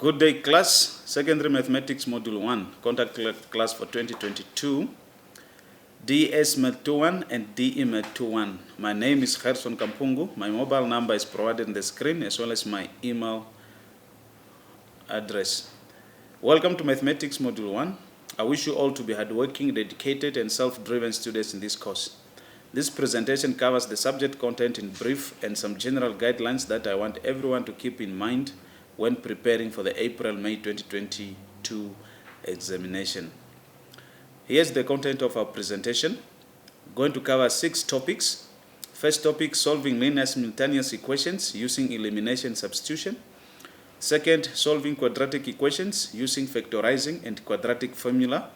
Good day, class. Secondary Mathematics Module 1, contact class for 2022, DS MAT1 and DE MAT1. My name is Gerson Kampungu. My mobile number is provided on the screen as well as my email address. Welcome to Mathematics Module 1. I wish you all to be hardworking, dedicated, and self-driven students in this course. This presentation covers the subject content in brief and some general guidelines that I want everyone to keep in mind when preparing for the April-May 2022 examination. Here's the content of our presentation. We're going to cover 6 topics. First topic, solving linear simultaneous equations using elimination substitution. Second, solving quadratic equations using factorizing and quadratic formula.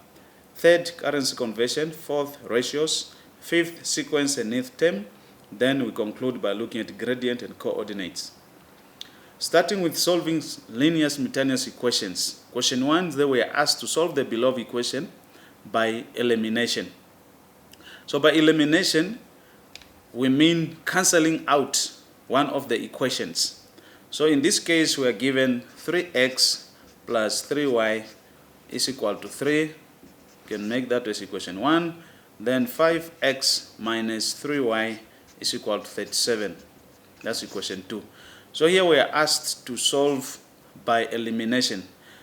Third, currency conversion. Fourth, ratios. Fifth, sequence and nth term. Then we conclude by looking at gradient and coordinates. Starting with solving linear simultaneous equations. Question 1, they were asked to solve the below equation by elimination. So by elimination, we mean cancelling out one of the equations. So in this case, we are given 3x plus 3y is equal to 3. You can make that as equation 1. Then 5x minus 3y is equal to 37. That's equation 2. So here we are asked to solve by elimination.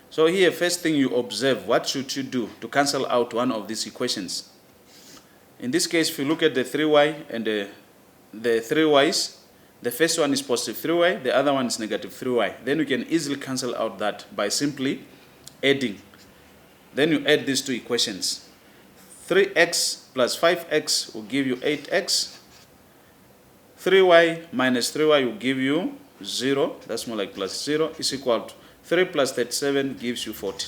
So here, first thing you observe, what should you do to cancel out one of these equations? In this case, if you look at the 3y and the 3y's, the first one is positive 3y, the other one is negative 3y. Then you can easily cancel out that by simply adding. Then you add these two equations. 3x plus 5x will give you 8x. 3y minus 3y will give you 0, that's more like plus 0, is equal to 3 plus 37 gives you 40.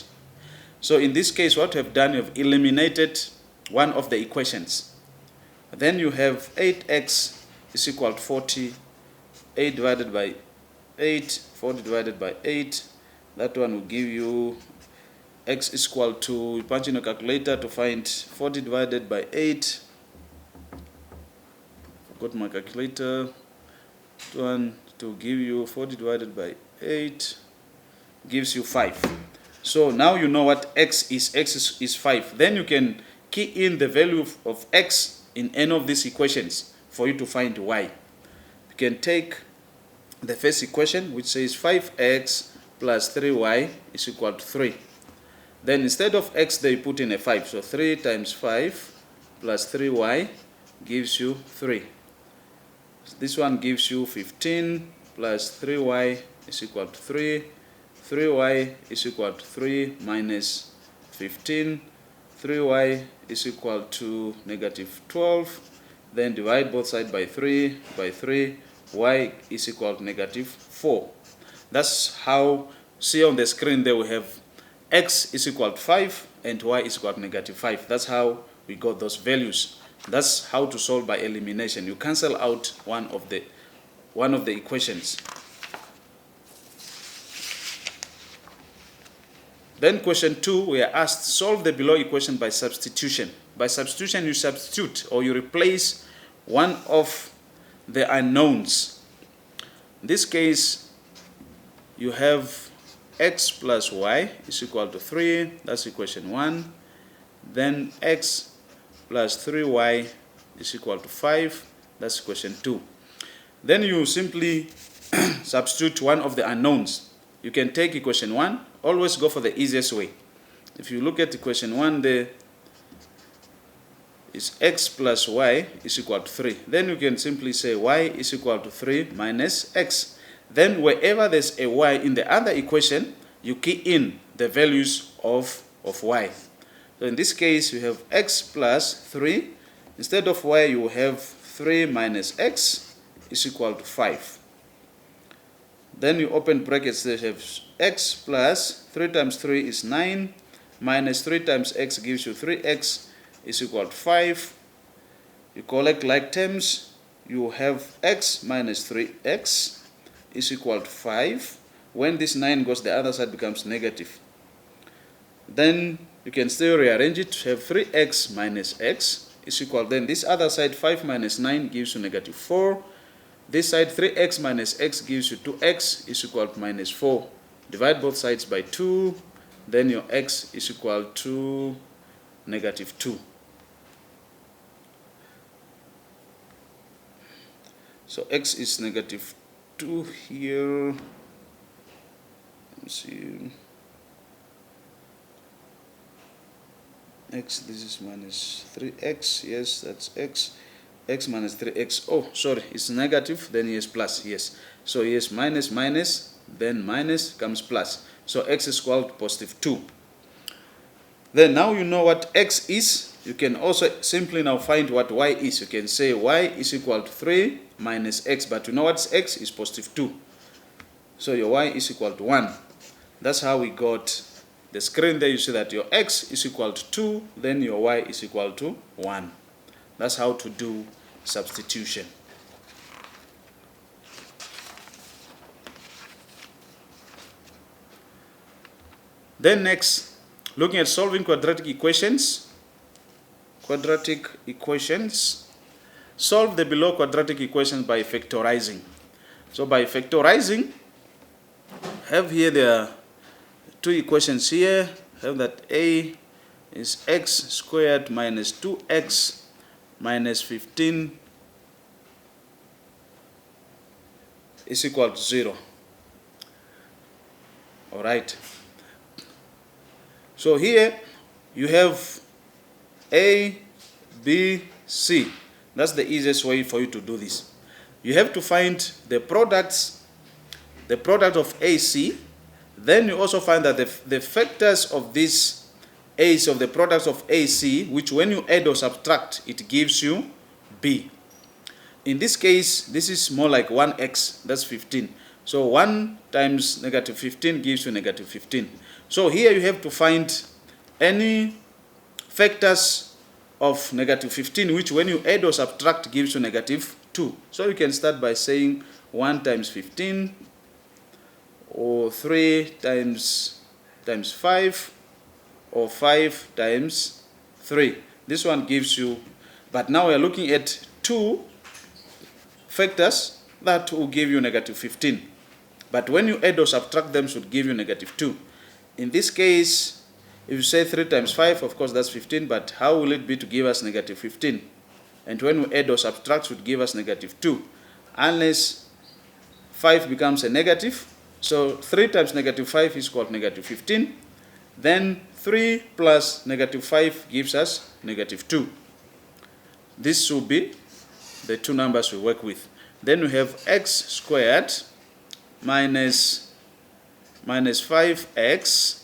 So in this case, what we have done, you have eliminated one of the equations. Then you have 8x is equal to 40, 8 divided by 8, 40 divided by 8. That one will give you x is equal to, you punch in a calculator to find 40 divided by 8. Got my calculator. One to give you 40 divided by 8 gives you 5. So now you know what x is 5. Then you can key in the value of x in any of these equations for you to find y. You can take the first equation, which says 5x plus 3y is equal to 3. Then instead of x, they put in a 5. So 3 times 5 plus 3y gives you 3. This one gives you 15 plus 3y is equal to 3. 3y is equal to 3 minus 15. 3y is equal to negative 12. Then divide both sides by 3. By 3, y is equal to negative 4. That's how, see on the screen there we have x is equal to 5 and y is equal to negative 5. That's how we got those values. That's how to solve by elimination. You cancel out one of the equations. Then question 2, we are asked solve the below equation by substitution. By substitution, you substitute or you replace one of the unknowns. In this case, you have x plus y is equal to 3. That's equation 1. Then x plus 3y is equal to 5. That's equation 2. Then you simply substitute one of the unknowns. You can take equation 1. Always go for the easiest way. If you look at equation 1, there is x plus y is equal to 3. Then you can simply say y is equal to 3 minus x. Then wherever there's a y in the other equation, you key in the values of y. So in this case, you have x plus 3. Instead of y, you have 3 minus x is equal to 5. Then you open brackets, they have x plus 3 times 3 is 9, minus 3 times x gives you 3x is equal to 5. You collect like terms, you have x minus 3x is equal to 5. When this 9 goes, the other side becomes negative. Then you can still rearrange it to have 3x minus x is equal, then this other side 5 minus 9 gives you negative 4. This side 3x minus x gives you 2x is equal to minus 4. Divide both sides by 2, then your x is equal to negative 2. So x is negative 2 here. Let's see. X, this is minus 3x. Yes, that's x. X minus 3x. Oh, sorry, it's negative, then yes, plus. Yes. So yes, minus, minus, then minus comes plus. So x is equal to positive 2. Then now you know what x is. You can also simply now find what y is. You can say y is equal to 3 minus x, but you know what's x is positive 2. So your y is equal to 1. That's how we got the screen there. You see that your x is equal to 2, then your y is equal to 1. That's how to do substitution. Then next, looking at solving quadratic equations. Quadratic equations. Solve the below quadratic equations by factorizing. So by factorizing, have here the two equations here. Have that a is x squared minus 2x minus 15 is equal to 0. All right. So here you have a, b, c. That's the easiest way for you to do this. You have to find the product of AC. Then you also find that the factors of this AC, of the products of AC, which when you add or subtract, it gives you B. In this case, this is more like 1x, that's 15. So 1 times negative 15 gives you negative 15. So here you have to find any factors of negative 15, which when you add or subtract gives you negative 2. So you can start by saying 1 times 15, or 3 times 5, or 5 times 3. This one gives you, but now we are looking at 2 factors that will give you negative 15. But when you add or subtract them, should give you negative 2. In this case, if you say 3 times 5, of course that's 15, but how will it be to give us negative 15? And when we add or subtract, should give us negative 2. Unless 5 becomes a negative, so 3 times negative 5 is equal to negative 15. Then 3 plus negative 5 gives us negative 2. This will be the two numbers we work with. Then we have x squared minus 5x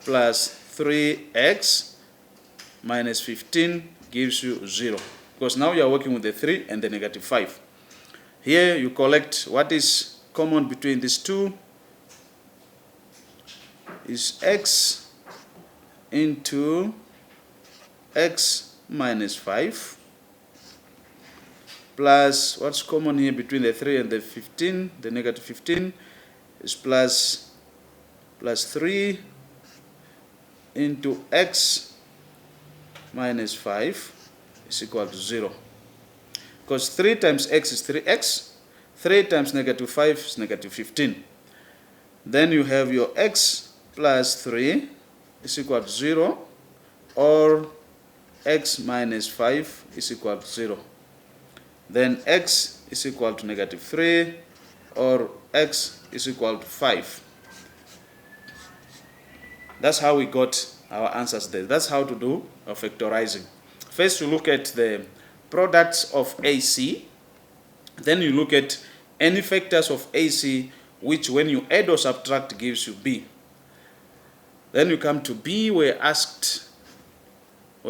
plus 3x minus 15 gives you 0. Because now you are working with the 3 and the negative 5. Here you collect what is common between these two is x into x minus 5 plus what's common here between the 3 and the 15, the negative 15, is plus 3 into x minus 5 is equal to 0. Because 3 times x is 3x, 3 times negative 5 is negative 15. Then you have your x plus 3 is equal to 0, or x minus 5 is equal to 0. Then x is equal to negative 3, or x is equal to 5. That's how we got our answers there. That's how to do a factorizing. First you look at the products of AC, then you look at any factors of AC which when you add or subtract gives you B. Then you come to B. We're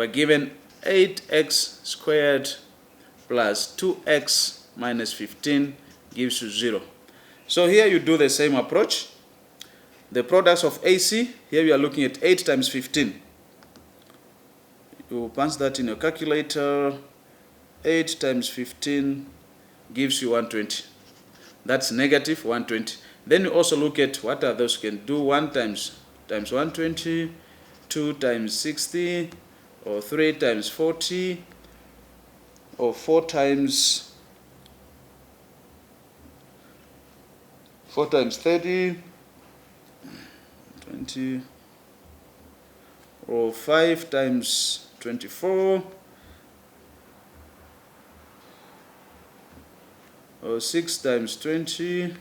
given 8x squared plus 2x minus 15 gives you 0. So here you do the same approach. The products of AC, here we are looking at 8 times 15. You punch that in your calculator. 8 times 15 gives you 120. That's negative 120. Then you also look at what are those you can do. 1 times 120, 2 times 60, or 3 times 40, or 4 times 30, 20, or 5 times 24, or 6 times 20.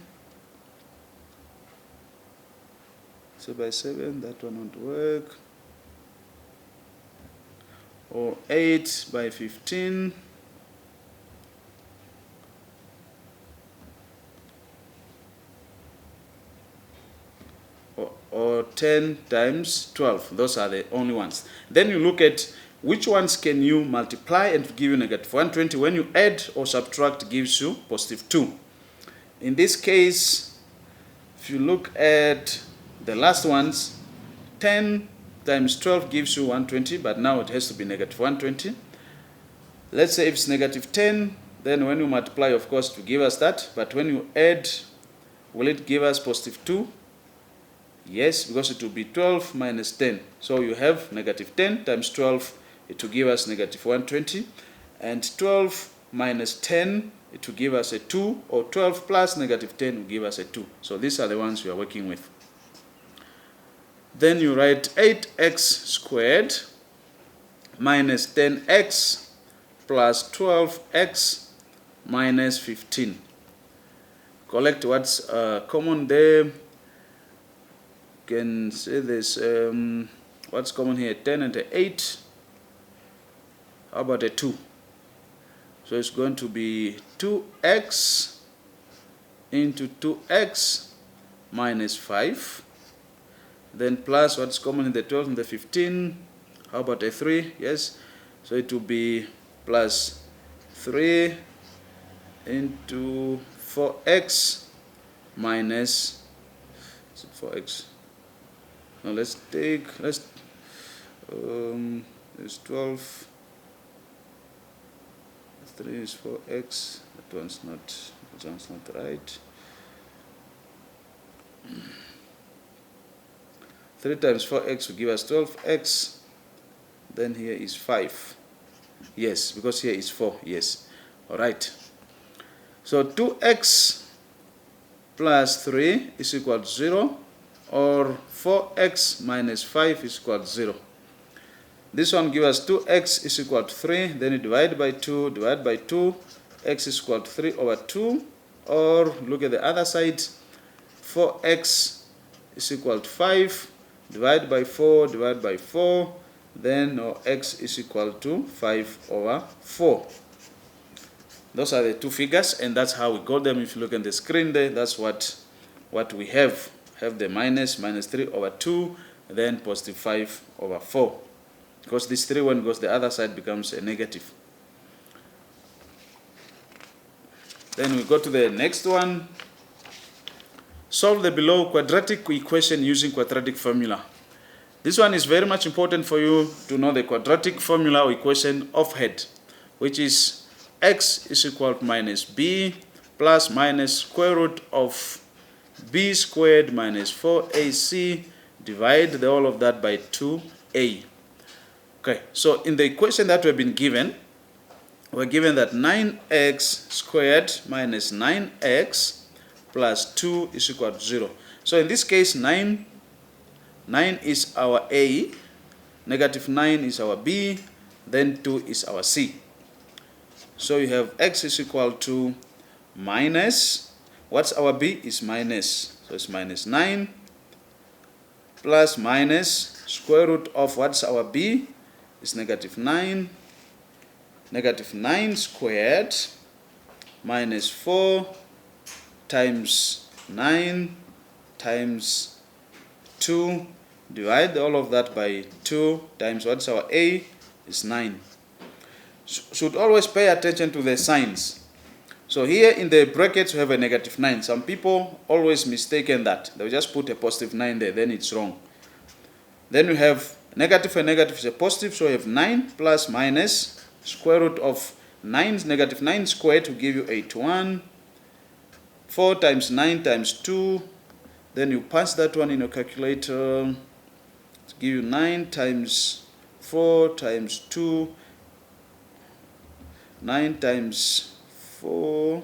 So by 7, that one won't work. Or 8 by 15. Or 10 times 12. Those are the only ones. Then you look at which ones can you multiply and give you negative 120. When you add or subtract, gives you positive 2. In this case, if you look at the last ones, 10 times 12 gives you 120, but now it has to be negative 120. Let's say if it's negative 10, then when you multiply, of course, to give us that. But when you add, will it give us positive 2? Yes, because it will be 12 minus 10. So you have negative 10 times 12, it will give us negative 120. And 12 minus 10, it will give us a 2, or 12 plus negative 10 will give us a 2. So these are the ones we are working with. Then you write 8x squared minus 10x plus 12x minus 15. Collect what's common there. Can say this, what's common here, 10 and 8. How about a 2? So it's going to be 2x into 2x minus 5. Then plus what's common in the 12 and the 15. How about a 3? Yes. So it will be plus 3 into 4x minus 4x. Now let's take, it's 12, 3 is 4x, that one's not right. 3 times 4x will give us 12x, then here is 5. Yes, because here is 4, yes. Alright. So 2x plus 3 is equal to 0. Or 4x minus 5 is equal to 0. This one gives us 2x is equal to 3. Then you divide by 2, x is equal to 3 over 2. Or look at the other side, 4x is equal to 5. Divide by 4, then x is equal to 5 over 4. Those are the two figures, and that's how we got them. If you look at the screen there, that's what we have. Have the minus 3 over 2, then positive 5 over 4. Because this 3, when it goes the other side, becomes a negative. Then we go to the next one. Solve the below quadratic equation using quadratic formula. This one is very much important for you to know the quadratic formula or equation offhand, which is x is equal to minus b plus minus square root of b squared minus 4ac, divide all of that by 2a. Okay, so in the equation that we've been given, we're given that 9x squared minus 9x plus 2 is equal to 0. So in this case, 9 is our a, negative 9 is our b, then 2 is our c. So you have x is equal to minus, what's our b is minus, so it's minus 9 plus minus square root of what's our b is negative 9, negative 9 squared minus 4 times 9 times 2, divide all of that by 2 times what's our a is 9. Should always pay attention to the signs. So here in the brackets we have a negative 9. Some people always mistaken that. They'll just put a positive 9 there, then it's wrong. Then we have negative and negative is a positive, so we have 9 plus minus square root of 9, negative 9 squared to give you 81. 4 times 9 times 2. Then you punch that one in your calculator to give you 9 times 4 times 2. 9 times 4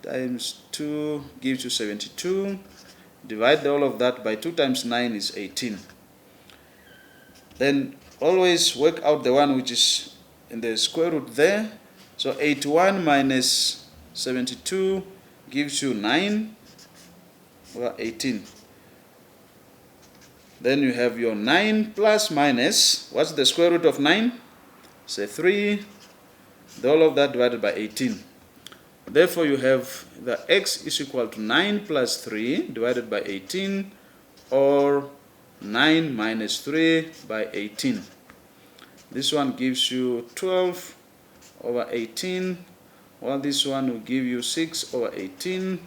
times 2 gives you 72. Divide all of that by 2 times 9 is 18. Then always work out the one which is in the square root there. So 81 minus 72 gives you 9 over 18. Then you have your 9 plus minus, what's the square root of 9? Say 3. All of that divided by 18. Therefore, you have the x is equal to 9 plus 3 divided by 18, or 9 minus 3 by 18. This one gives you 12 over 18, while this one will give you 6 over 18.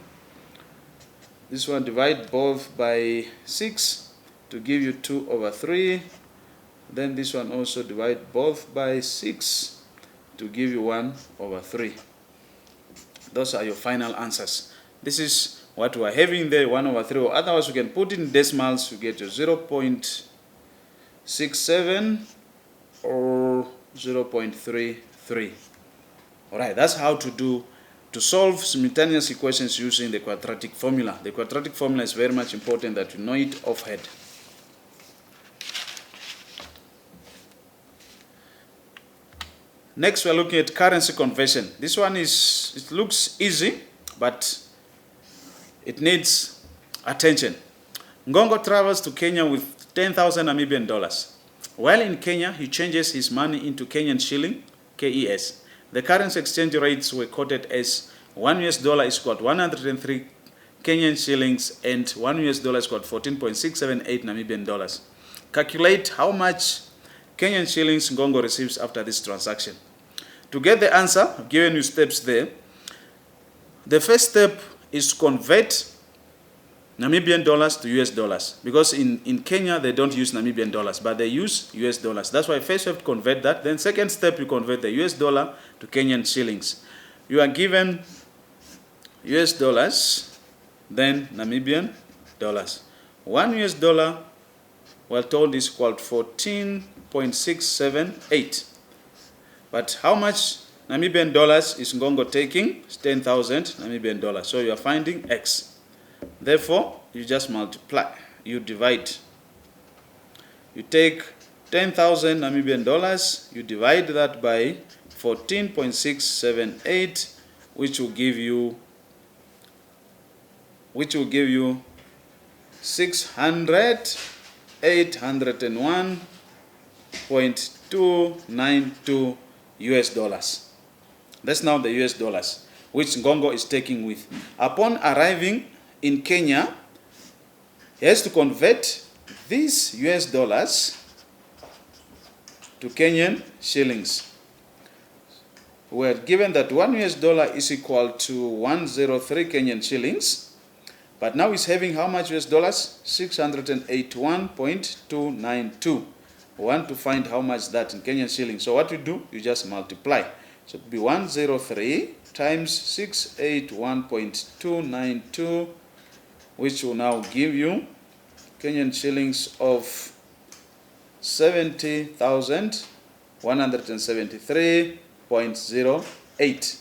This one divide both by 6 to give you 2 over 3. Then this one also divide both by 6 to give you 1 over 3. Those are your final answers. This is what we are having there, 1 over 3. Or otherwise, you can put in decimals, you get your 0.67 or 0.33. Alright, that's how to solve simultaneous equations using the quadratic formula. The quadratic formula is very much important that you know it offhand. Next, we are looking at currency conversion. This one it looks easy, but it needs attention. Ngongo travels to Kenya with 10,000 Namibian dollars. While in Kenya, he changes his money into Kenyan shilling, KES. The currency exchange rates were quoted as 1 US dollar is equal to 103 Kenyan shillings and 1 US dollar is equal to 14.678 Namibian dollars. Calculate how much Kenyan shillings Ngongo receives after this transaction. To get the answer, I've given you steps there. The first step is to convert Namibian dollars to US dollars, because in Kenya they don't use Namibian dollars, but they use US dollars. That's why first you have to convert that. Then second step, you convert the US dollar to Kenyan shillings. You are given US dollars, then Namibian dollars. 1 US dollar, we're told, is equal to 14.678. But how much Namibian dollars is Ngongo taking? It's 10,000 Namibian dollars. So you are finding X. Therefore, you just multiply. You divide. You take 10,000 Namibian dollars. You divide that by 14.678, which will give you 801.292 US dollars. That's now the US dollars, which Ngongo is taking with. Upon arriving in Kenya, he has to convert these US dollars to Kenyan shillings. We're given that 1 US dollar is equal to 103 Kenyan shillings. But now he's having how much US dollars? 681.292. We want to find how much that in Kenyan shillings. So what you do, you just multiply. So it will be 103 times 681.292, which will now give you Kenyan shillings of 70,173.08.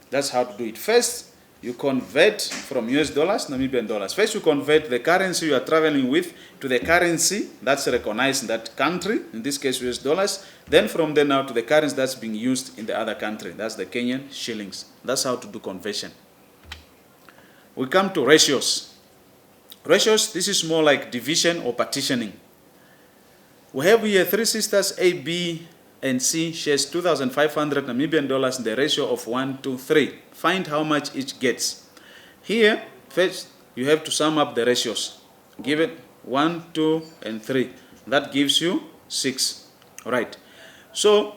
That's how to do it. First, you convert from US dollars, Namibian dollars. First, you convert the currency you are traveling with to the currency that's recognized in that country, in this case US dollars. Then from there now to the currency that's being used in the other country. That's the Kenyan shillings. That's how to do conversion. We come to ratios. Ratios, this is more like division or partitioning. We have here 3 sisters, A, B, and C shares 2,500 Namibian dollars in the ratio of 1 to 3. Find how much each gets. Here, first, you have to sum up the ratios. Give it 1, 2, and 3. That gives you 6. All right. So,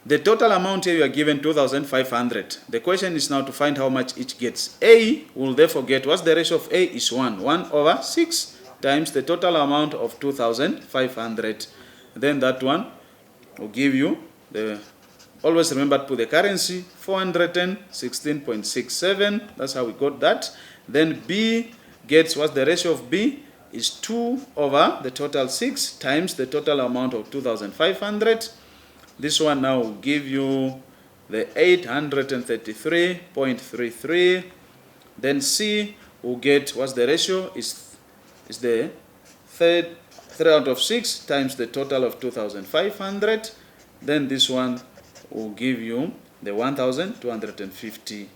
the total amount here you are given 2,500. The question is now to find how much each gets. A will therefore get, what's the ratio of A is 1. 1 over 6 times the total amount of 2,500. Then that one will give you the, always remember to put the currency, 416.67. That's how we got that. Then B gets, what's the ratio of B? Is 2 over the total 6 times the total amount of 2,500. This one now will give you the 833.33. Then C we'll get, what's the ratio? Is the 3 out of 6 times the total of 2,500. Then this one will give you the 1,250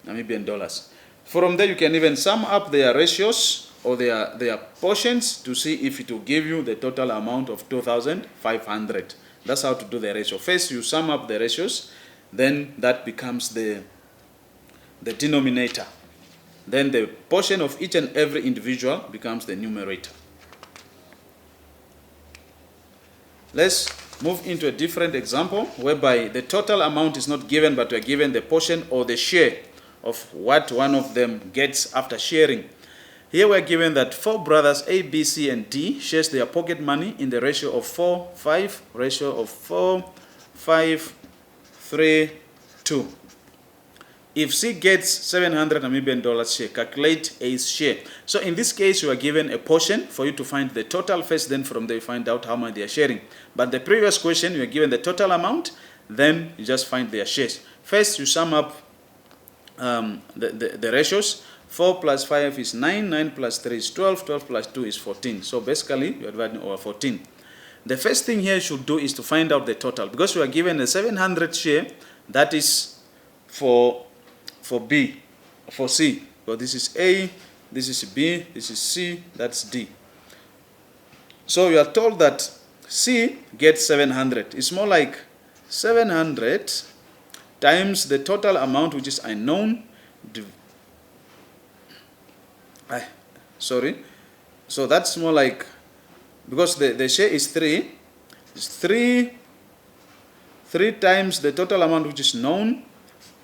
Namibian dollars. From there, you can even sum up their ratios or their portions to see if it will give you the total amount of 2,500. That's how to do the ratio. First, you sum up the ratios, then that becomes the denominator. Then the portion of each and every individual becomes the numerator. Let's move into a different example whereby the total amount is not given, but we're given the portion or the share of what one of them gets after sharing. Here we're given that 4 brothers A, B, C, and D shares their pocket money in the ratio of 4, 5, ratio of 4, 5, 3, 2. If C gets 700 Namibian dollars share, calculate A's share. So in this case, you are given a portion for you to find the total first, then from there you find out how much they are sharing. But the previous question, you are given the total amount, then you just find their shares. First, you sum up the ratios. 4 plus 5 is 9, 9 plus 3 is 12, 12 plus 2 is 14. So basically, you are dividing over 14. The first thing here you should do is to find out the total. Because we are given a 700 share, that is for B, for C. So this is A, this is B, this is C, that's D. So you are told that C gets 700. It's more like 700 times the total amount which is unknown. So that's more like, because the share is 3, it's 3 times the total amount which is known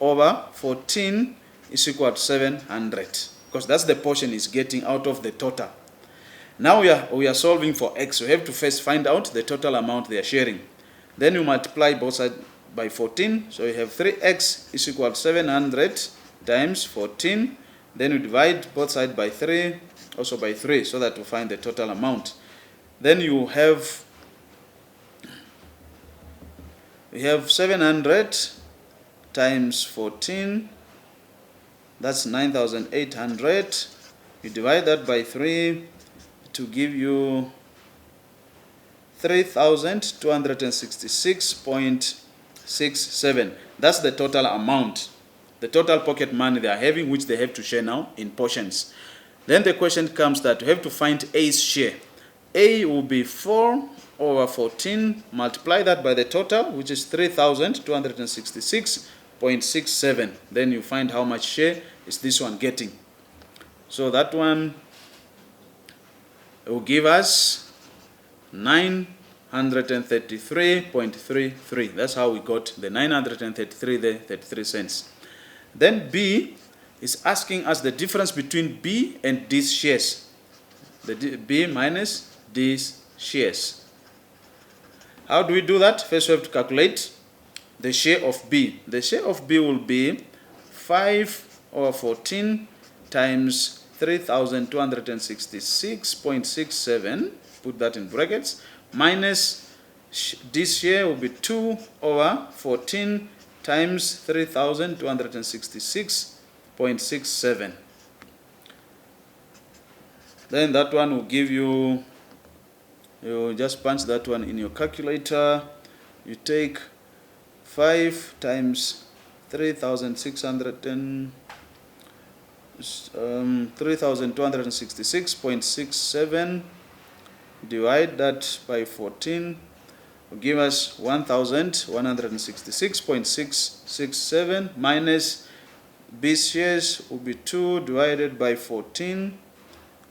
over 14 is equal to 700, because that's the portion is getting out of the total. Now we are solving for x. We have to first find out the total amount they are sharing. Then you multiply both sides by 14. So you have 3x is equal to 700 times 14. Then you divide both sides by 3, also by 3, so that you find the total amount. Then you have 700 times 14, that's 9,800. You divide that by 3 to give you 3,266.67. That's the total amount, the total pocket money they are having, which they have to share now in portions. Then the question comes that you have to find A's share. A will be 4 over 14, multiply that by the total, which is 3,266.67. Then you find how much share is this one getting. So that one will give us 933.33. That's how we got the 933 there, 33 cents. Then B is asking us the difference between B and D's shares. B minus D's shares. How do we do that? First we have to calculate the share of B. The share of B will be 5 over 14 times 3,266.67, put that in brackets, minus this share will be 2 over 14 times 3,266.67. Then that one will give you, you just punch that one in your calculator. You take 5 times 3,266.67, divide that by 14, will give us 1,166.667, minus B shares will be 2 divided by 14,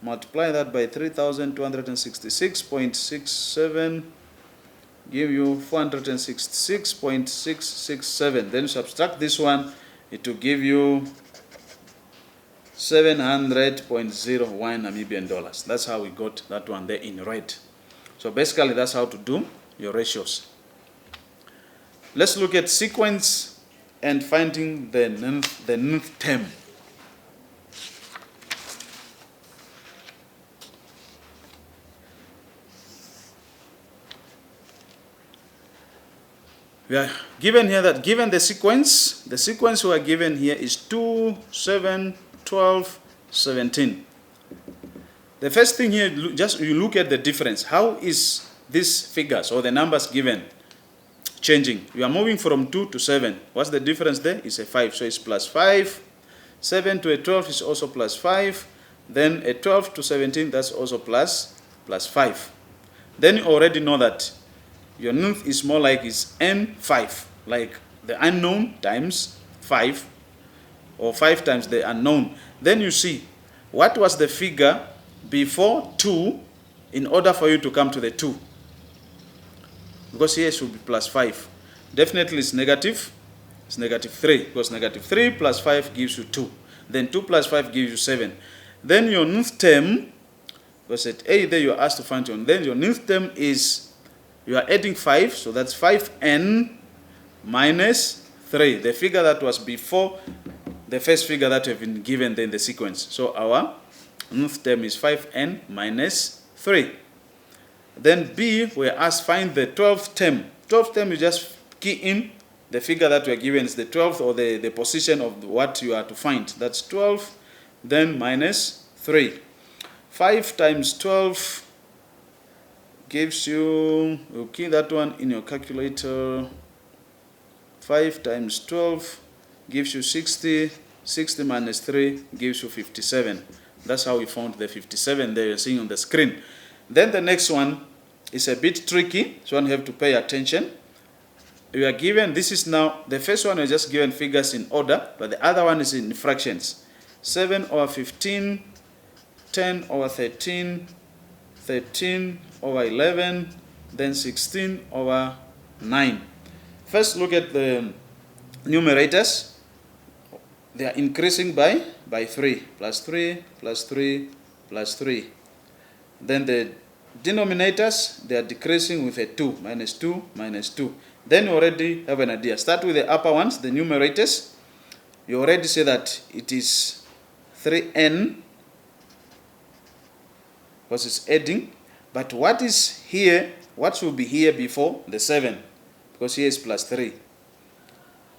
multiply that by 3,266.67, give you 466.667. Then subtract this one, it will give you 700.01 Namibian dollars. That's how we got that one there in red. So basically that's how to do your ratios. Let's look at sequence and finding the nth term. We are given here that given the sequence we are given here is 2, 7, 12, 17. The first thing here, just you look at the difference. How is these figures or the numbers given changing? You are moving from 2 to 7. What's the difference there? It's a 5. So it's plus 5. 7 to a 12 is also plus 5. Then a 12 to 17, that's also plus 5. Then you already know that your nth is more like is n5, like the unknown times 5, or 5 times the unknown. Then you see, what was the figure before 2 in order for you to come to the 2? Because here it should be plus 5. Definitely it's negative. It's negative 3, because negative 3 plus 5 gives you 2. Then 2 plus 5 gives you 7. Then your nth term, because at A there you are asked to find your, then your nth term is, you are adding 5, so that's 5n minus 3, the figure that was before the first figure that have been given there in the sequence. So our nth term is 5n minus 3. Then B, we are asked find the 12th term. 12th term, you just key in the figure that we are given is the 12th, or the position of what you are to find. That's 12, then minus 3. 5 times 12 gives you, you key that one in your calculator. 5 times 12 gives you 60. 60 minus 3 gives you 57. That's how we found the 57 there you're seeing on the screen. Then the next one is a bit tricky, so you have to pay attention. You are given, this is now, the first one is just given figures in order, but the other one is in fractions. 7 over 15, 10 over 13, 13 over 11, then 16 over 9. First look at the numerators. They are increasing by 3, plus 3, plus 3, plus 3. Then the denominators, they are decreasing with a 2, minus 2, minus 2. Then you already have an idea. Start with the upper ones, the numerators. You already say that it is 3n, because it's adding. But what is here, what should be here before the 7? Because here is plus 3.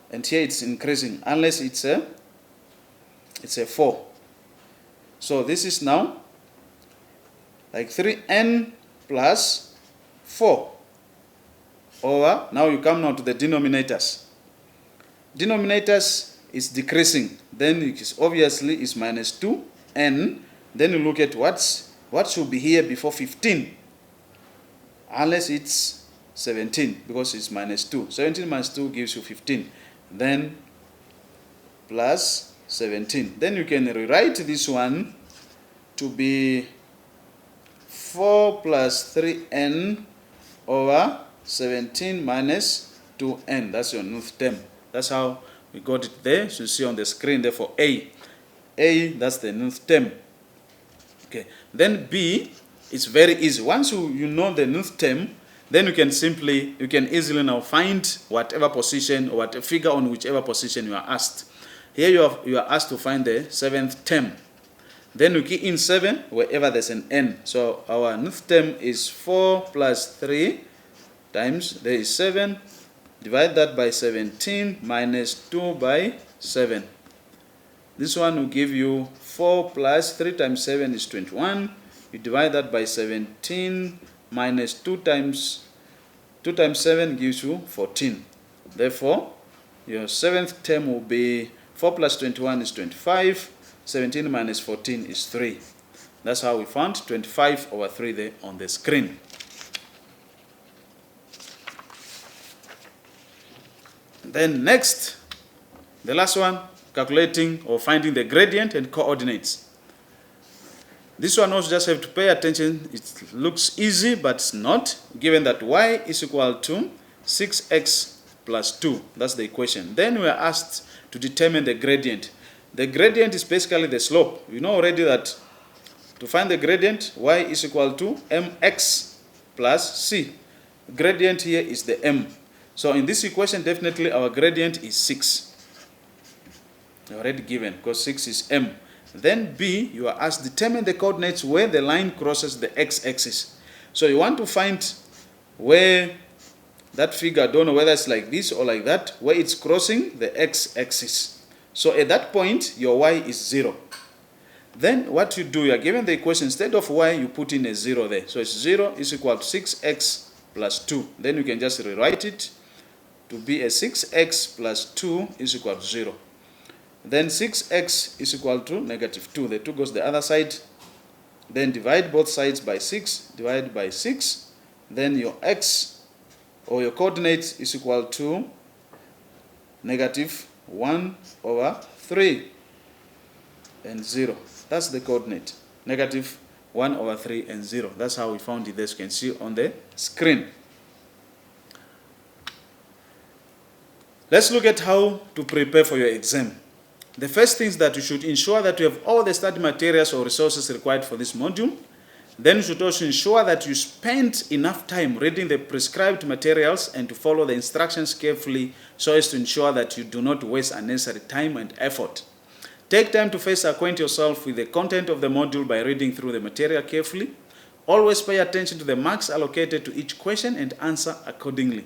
And here it's increasing, unless it's a 4. So this is now like 3n plus 4 over, now you come now to the denominators. Denominators is decreasing, then it is obviously is minus 2n. Then you look at what should be here before 15, unless it's 17, because it's minus 2. 17 minus 2 gives you 15. Then plus 17. Then you can rewrite this one to be 4 plus 3n over 17 minus 2n. That's your nth term. That's how we got it there. So you see on the screen there for A. A, that's the nth term. Okay. Then B, it's very easy. Once you know the nth term, then you can easily now find whatever position or what figure on whichever position you are asked. Here you are asked to find the 7th term. Then you key in 7 wherever there's an n. So our nth term is 4 plus 3 times, there is 7. Divide that by 17 minus 2 by 7. This one will give you 4 plus 3 times 7 is 21. You divide that by 17 minus 2 times 7 gives you 14. Therefore, your 7th term will be 4 plus 21 is 25. 17 minus 14 is 3. That's how we found 25 over 3 there on the screen. Then next, the last one, calculating or finding the gradient and coordinates. This one also just have to pay attention. It looks easy, but it's not, given that y is equal to 6x plus 2. That's the equation. Then we are asked to determine the gradient. The gradient is basically the slope. You know already that to find the gradient, y is equal to mx plus c. Gradient here is the m. So in this equation, definitely our gradient is 6. Already given, because 6 is m. Then B, you are asked to determine the coordinates where the line crosses the x-axis. So you want to find where that figure, I don't know whether it's like this or like that, where it's crossing the x-axis. So at that point, your y is 0. Then what you do, you are given the equation, instead of y, you put in a 0 there. So it's 0 is equal to 6x plus 2. Then you can just rewrite it to be a 6x plus 2 is equal to 0. Then 6x is equal to negative 2. The 2 goes the other side. Then divide both sides by 6. Divide by 6. Then your x, or your coordinate, is equal to negative 1 over 3 and 0. That's the coordinate. Negative 1 over 3 and 0. That's how we found it, as you can see on the screen. Let's look at how to prepare for your exam. The first thing is that you should ensure that you have all the study materials or resources required for this module. Then you should also ensure that you spend enough time reading the prescribed materials and to follow the instructions carefully so as to ensure that you do not waste unnecessary time and effort. Take time to first acquaint yourself with the content of the module by reading through the material carefully. Always pay attention to the marks allocated to each question and answer accordingly.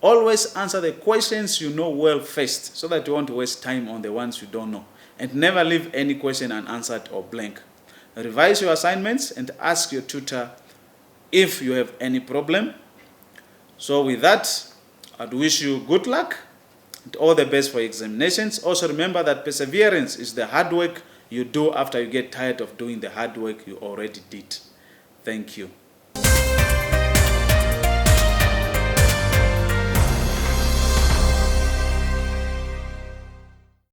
Always answer the questions you know well first so that you won't waste time on the ones you don't know. And never leave any question unanswered or blank. Revise your assignments and ask your tutor if you have any problem. So with that, I'd wish you good luck and all the best for examinations. Also remember that perseverance is the hard work you do after you get tired of doing the hard work you already did. Thank you.